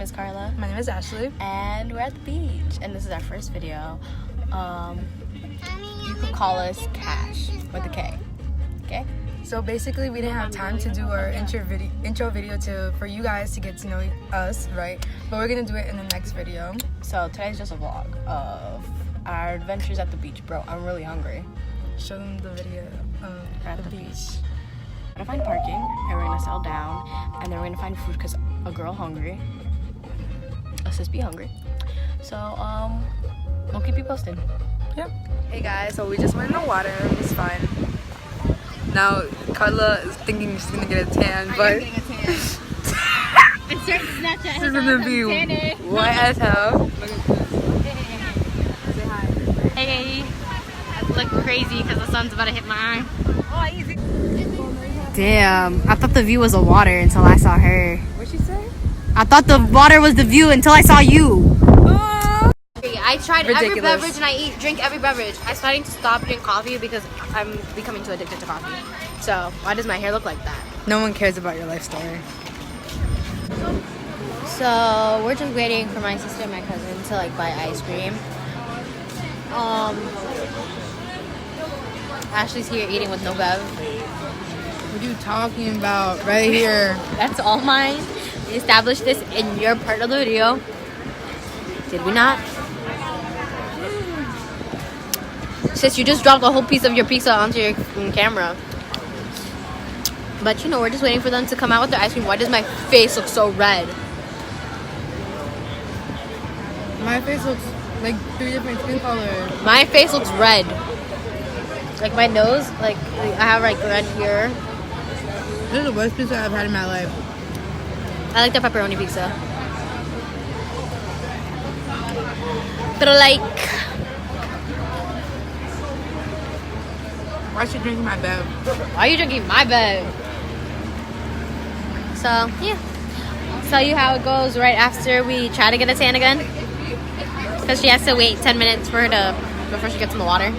is Carla. My name is Ashley. And we're at the beach. And this is our first video. You could call us Cash with a K. Okay? So basically, we didn't have time to do our intro video for you guys to get to know us, right? But we're gonna do it in the next video. So today's just a vlog of our adventures at the beach. Bro, I'm really hungry. Show them the video At the beach. We're gonna find parking, and we're gonna settle down, and then we're gonna find food because a girl hungry. Us just be hungry. So, we'll keep you posted. Yep. Hey guys, so we just went in the water. It was fun. Now Carla is thinking she's gonna get a tan, but It's gonna be white as hell. Hey, I look crazy because the sun's about to hit my eye. Oh, easy. Damn, I thought the view was the water until I saw her. What'd she say? I thought the water was the view until I saw you. I tried every Ridiculous. beverage and I drink every beverage. I'm starting to stop drinking coffee because I'm becoming too addicted to coffee. So why does my hair look like that? No one cares about your life story. So we're just waiting for my sister and my cousin to like buy ice cream. Ashley's here eating with no bev. What are you talking about? Right here. That's all mine. We established this in your part of the video. Did we not? Sis, you just dropped a whole piece of your pizza onto your camera. But you know, we're just waiting for them to come out with their ice cream. Why does my face look so red? My face looks like 3 different skin colors. My face looks red. Like my nose, like I have like red here. This is the worst pizza I've had in my life. I like the pepperoni pizza. But like, Why is she drinking my bev? why are you drinking my bed? So yeah, I'll tell you how it goes right after we try to get a tan again. Because she has to wait 10 minutes for her to before she gets in the water.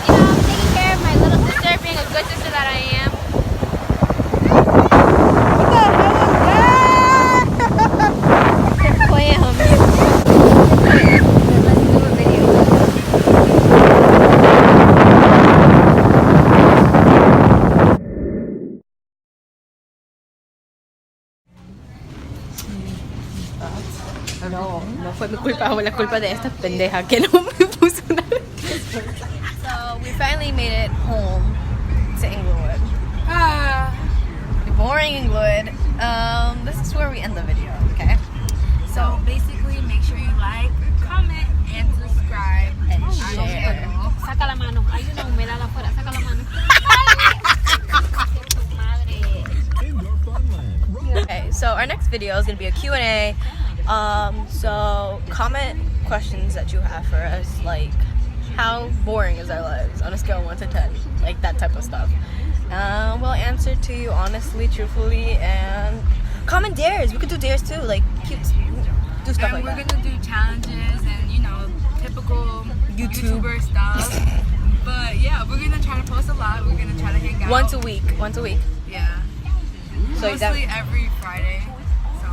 Taking care of my little sister, being a good sister that I am. No fue mi culpa, fue la culpa de esta pendeja que no me puso nada. So, we finally made it home to Inglewood. Boring Inglewood. This is where we end the video, okay? So basically, make sure you like, comment, and subscribe. And share. Saca la mano. Hay una humedad afuera. Saca la mano. Okay, so our next video is going to be a Q&A. So comment questions that you have for us, like how boring is our lives on a scale of 1 to 10, like that type of stuff. We'll answer to you honestly, truthfully, and comment dares. We could do dares too, like cute, do stuff And like we're that. gonna do challenges and typical YouTuber stuff. But yeah, we're gonna try to post a lot. We're gonna try to hang out Once a week. Yeah. So Mostly every Friday. So.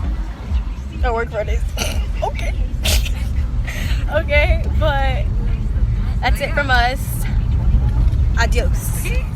I work Fridays. Okay. Okay, but that's it from us. Adios.